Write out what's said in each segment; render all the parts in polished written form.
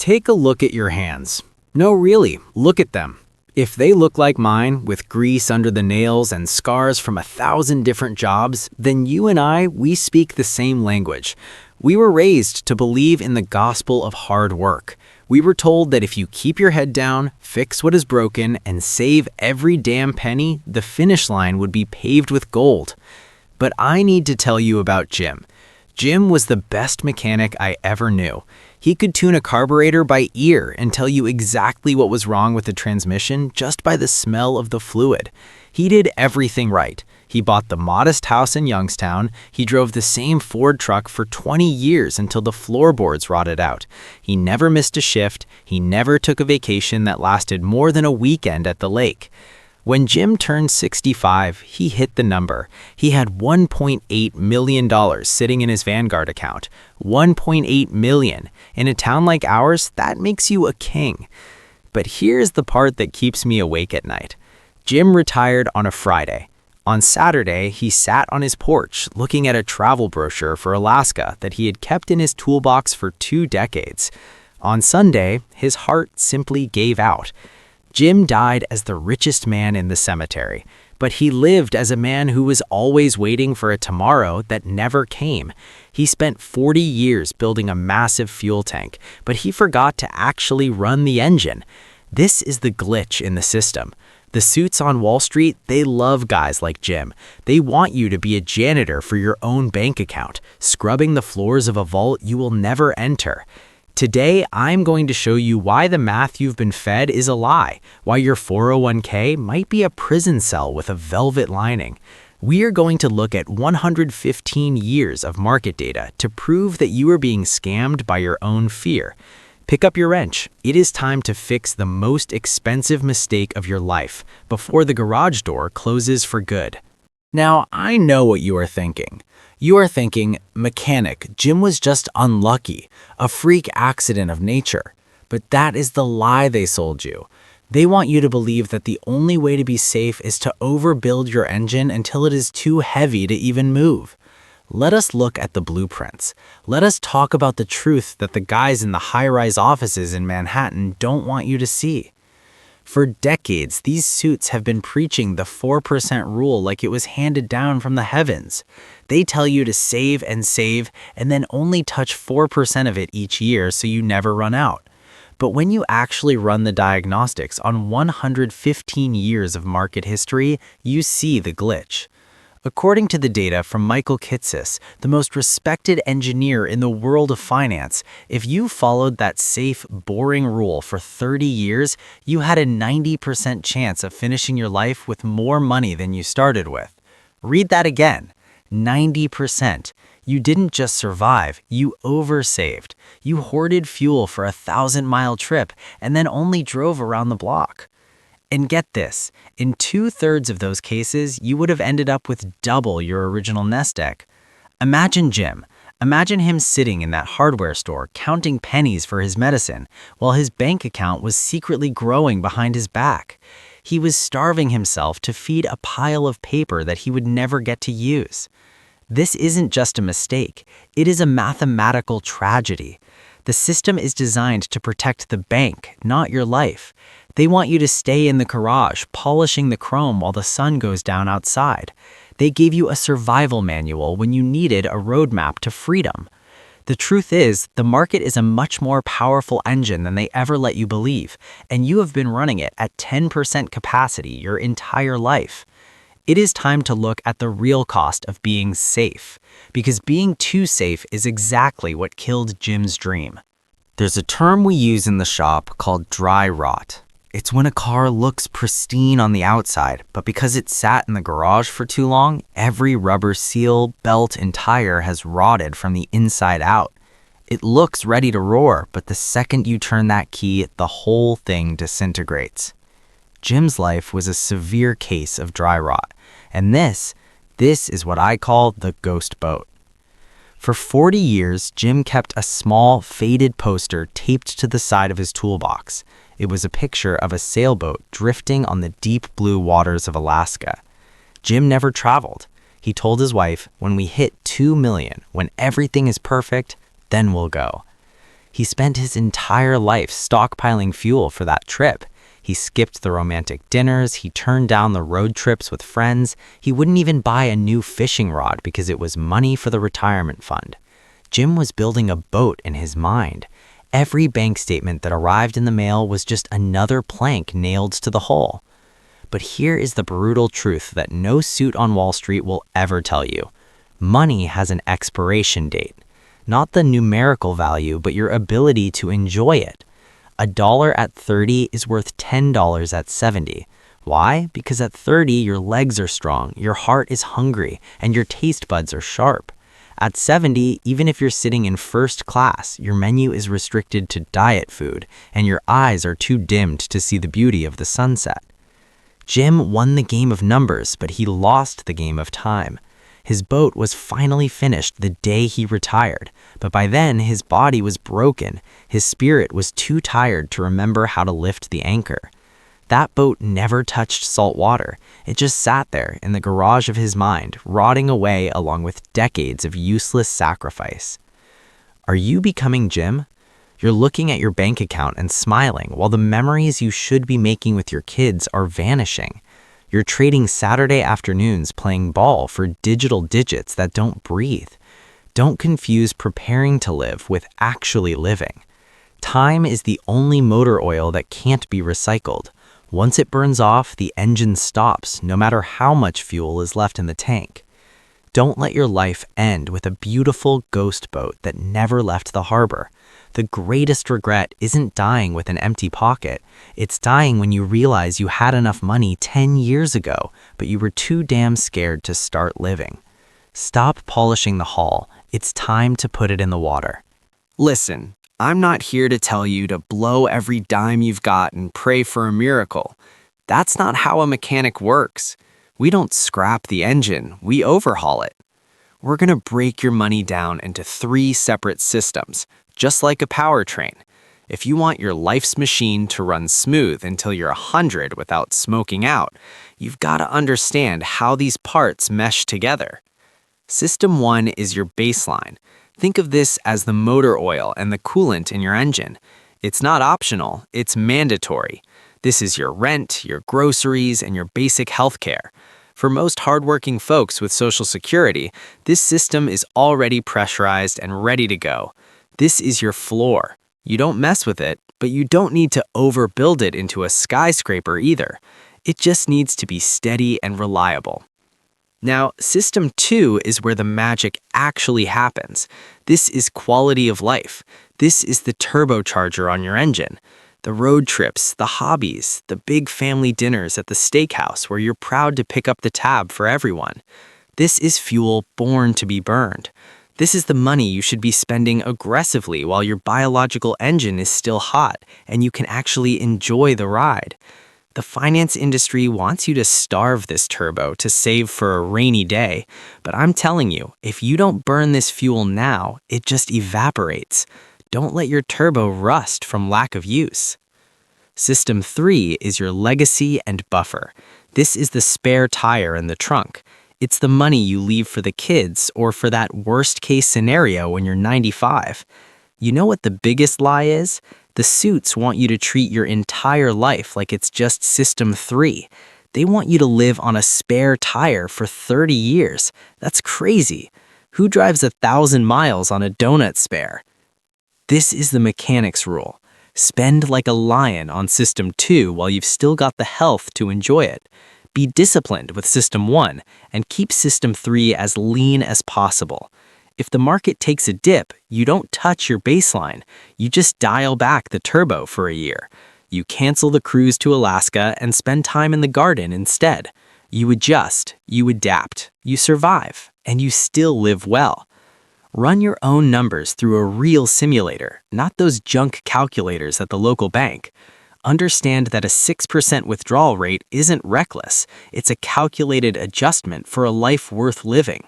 Take a look at your hands. No, really, look at them. If they look like mine, with grease under the nails and scars from 1,000 different jobs, then you and we speak the same language. We were raised to believe in the gospel of hard work. We were told that if you keep your head down, fix what is broken, and save every damn penny, the finish line would be paved with gold. But I need to tell you about Jim. Jim was the best mechanic I ever knew. He could tune a carburetor by ear and tell you exactly what was wrong with the transmission just by the smell of the fluid. He did everything right. He bought the modest house in Youngstown. He drove the same Ford truck for 20 years until the floorboards rotted out. He never missed a shift. He never took a vacation that lasted more than a weekend at the lake. When Jim turned 65, he hit the number. He had $1.8 million sitting in his Vanguard account. $1.8 million. In a town like ours, that makes you a king. But here's the part that keeps me awake at night. Jim retired on a Friday. On Saturday, he sat on his porch looking at a travel brochure for Alaska that he had kept in his toolbox for 2 decades. On Sunday, his heart simply gave out. Jim died as the richest man in the cemetery, but he lived as a man who was always waiting for a tomorrow that never came. He spent 40 years building a massive fuel tank, but he forgot to actually run the engine. This is the glitch in the system. The suits on Wall Street, they love guys like Jim. They want you to be a janitor for your own bank account, scrubbing the floors of a vault you will never enter. Today, I'm going to show you why the math you've been fed is a lie, why your 401k might be a prison cell with a velvet lining. We are going to look at 115 years of market data to prove that you are being scammed by your own fear. Pick up your wrench. It is time to fix the most expensive mistake of your life before the garage door closes for good. Now, I know what you are thinking. You are thinking, mechanic, Jim was just unlucky, a freak accident of nature. But that is the lie they sold you. They want you to believe that the only way to be safe is to overbuild your engine until it is too heavy to even move. Let us look at the blueprints. Let us talk about the truth that the guys in the high-rise offices in Manhattan don't want you to see. For decades, these suits have been preaching the 4% rule like it was handed down from the heavens. They tell you to save, and then only touch 4% of it each year so you never run out. But when you actually run the diagnostics on 115 years of market history, you see the glitch. According to the data from Michael Kitces, the most respected engineer in the world of finance, if you followed that safe, boring rule for 30 years, you had a 90% chance of finishing your life with more money than you started with. Read that again. 90%. You didn't just survive, you oversaved. You hoarded fuel for a 1,000-mile trip and then only drove around the block. And get this, in 2/3 of those cases, you would have ended up with double your original nest egg. Imagine Jim. Imagine him sitting in that hardware store counting pennies for his medicine while his bank account was secretly growing behind his back. He was starving himself to feed a pile of paper that he would never get to use. This isn't just a mistake. It is a mathematical tragedy. The system is designed to protect the bank, not your life. They want you to stay in the garage, polishing the chrome while the sun goes down outside. They gave you a survival manual when you needed a roadmap to freedom. The truth is, the market is a much more powerful engine than they ever let you believe, and you have been running it at 10% capacity your entire life. It is time to look at the real cost of being safe, because being too safe is exactly what killed Jim's dream. There's a term we use in the shop called dry rot. It's when a car looks pristine on the outside, but because it sat in the garage for too long, every rubber seal, belt, and tire has rotted from the inside out. It looks ready to roar, but the second you turn that key, the whole thing disintegrates. Jim's life was a severe case of dry rot, and this is what I call the ghost boat. For 40 years, Jim kept a small, faded poster taped to the side of his toolbox. It was a picture of a sailboat drifting on the deep blue waters of Alaska. Jim never traveled. He told his wife, when we hit 2 million, when everything is perfect, then we'll go. He spent his entire life stockpiling fuel for that trip. He skipped the romantic dinners, he turned down the road trips with friends, he wouldn't even buy a new fishing rod because it was money for the retirement fund. Jim was building a boat in his mind. Every bank statement that arrived in the mail was just another plank nailed to the hull. But here is the brutal truth that no suit on Wall Street will ever tell you. Money has an expiration date. Not the numerical value, but your ability to enjoy it. $1 at 30 is worth $10 at 70. Why? Because at 30, your legs are strong, your heart is hungry, and your taste buds are sharp. At 70, even if you're sitting in first class, your menu is restricted to diet food, and your eyes are too dimmed to see the beauty of the sunset. Jim won the game of numbers, but he lost the game of time. His boat was finally finished the day he retired, but by then his body was broken. His spirit was too tired to remember how to lift the anchor. That boat never touched salt water. It just sat there in the garage of his mind, rotting away along with decades of useless sacrifice. Are you becoming Jim? You're looking at your bank account and smiling while the memories you should be making with your kids are vanishing. You're trading Saturday afternoons playing ball for digital digits that don't breathe. Don't confuse preparing to live with actually living. Time is the only motor oil that can't be recycled. Once it burns off, the engine stops, no matter how much fuel is left in the tank. Don't let your life end with a beautiful ghost boat that never left the harbor. The greatest regret isn't dying with an empty pocket. It's dying when you realize you had enough money 10 years ago, but you were too damn scared to start living. Stop polishing the hull. It's time to put it in the water. Listen, I'm not here to tell you to blow every dime you've got and pray for a miracle. That's not how a mechanic works. We don't scrap the engine, we overhaul it. We're going to break your money down into 3 separate systems, just like a powertrain. If you want your life's machine to run smooth until you're 100 without smoking out, you've got to understand how these parts mesh together. System 1 is your baseline. Think of this as the motor oil and the coolant in your engine. It's not optional, it's mandatory. This is your rent, your groceries, and your basic health care. For most hardworking folks with Social Security, this system is already pressurized and ready to go. This is your floor. You don't mess with it, but you don't need to overbuild it into a skyscraper either. It just needs to be steady and reliable. Now, System 2 is where the magic actually happens. This is quality of life. This is the turbocharger on your engine. The road trips, the hobbies, the big family dinners at the steakhouse where you're proud to pick up the tab for everyone. This is fuel born to be burned. This is the money you should be spending aggressively while your biological engine is still hot and you can actually enjoy the ride. The finance industry wants you to starve this turbo to save for a rainy day, but I'm telling you, if you don't burn this fuel now, it just evaporates. Don't let your turbo rust from lack of use. System 3 is your legacy and buffer. This is the spare tire in the trunk. It's the money you leave for the kids or for that worst-case scenario when you're 95. You know what the biggest lie is? The suits want you to treat your entire life like it's just System 3. They want you to live on a spare tire for 30 years. That's crazy. Who drives 1,000 miles on a donut spare? This is the mechanic's rule. Spend like a lion on System 2 while you've still got the health to enjoy it. Be disciplined with System 1 and keep System 3 as lean as possible. If the market takes a dip, you don't touch your baseline. You just dial back the turbo for a year. You cancel the cruise to Alaska and spend time in the garden instead. You adjust, you adapt, you survive, and you still live well. Run your own numbers through a real simulator, not those junk calculators at the local bank. Understand that a 6% withdrawal rate isn't reckless. It's a calculated adjustment for a life worth living.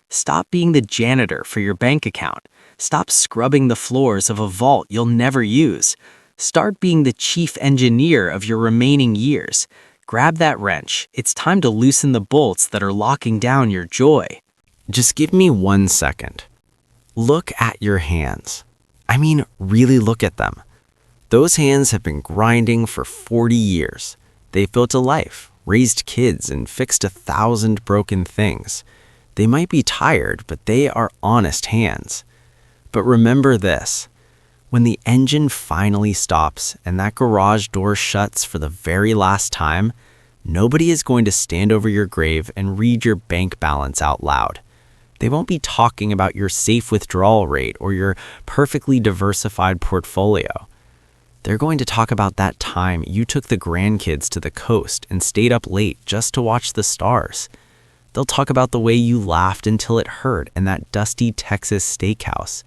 Stop being the janitor for your bank account. Stop scrubbing the floors of a vault you'll never use. Start being the chief engineer of your remaining years. Grab that wrench. It's time to loosen the bolts that are locking down your joy. Just give me 1 second. Look at your hands. I mean, really look at them. Those hands have been grinding for 40 years. They've built a life, raised kids, and fixed 1,000 broken things. They might be tired, but they are honest hands. But remember this. When the engine finally stops and that garage door shuts for the very last time, nobody is going to stand over your grave and read your bank balance out loud. They won't be talking about your safe withdrawal rate or your perfectly diversified portfolio. They're going to talk about that time you took the grandkids to the coast and stayed up late just to watch the stars. They'll talk about the way you laughed until it hurt in that dusty Texas steakhouse.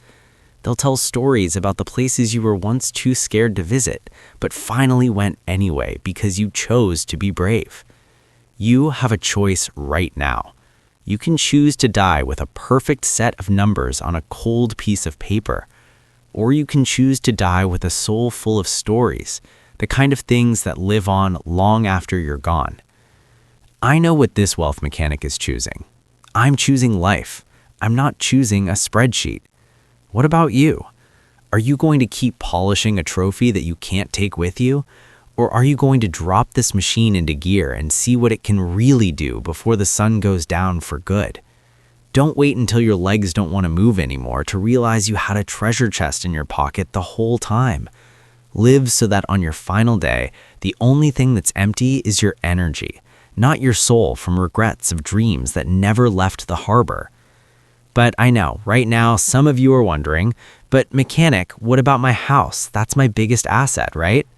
They'll tell stories about the places you were once too scared to visit, but finally went anyway because you chose to be brave. You have a choice right now. You can choose to die with a perfect set of numbers on a cold piece of paper, or you can choose to die with a soul full of stories, the kind of things that live on long after you're gone. I know what this wealth mechanic is choosing. I'm choosing life. I'm not choosing a spreadsheet. What about you? Are you going to keep polishing a trophy that you can't take with you? Or are you going to drop this machine into gear and see what it can really do before the sun goes down for good? Don't wait until your legs don't want to move anymore to realize you had a treasure chest in your pocket the whole time. Live so that on your final day, the only thing that's empty is your energy, not your soul from regrets of dreams that never left the harbor. But I know, right now, some of you are wondering, but mechanic, what about my house? That's my biggest asset, right?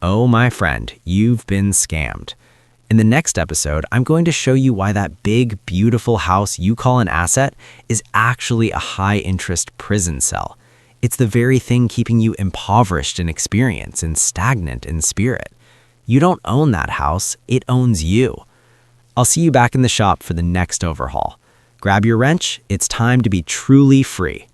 Oh, my friend, you've been scammed. In the next episode, I'm going to show you why that big, beautiful house you call an asset is actually a high-interest prison cell. It's the very thing keeping you impoverished in experience and stagnant in spirit. You don't own that house, it owns you. I'll see you back in the shop for the next overhaul. Grab your wrench, it's time to be truly free.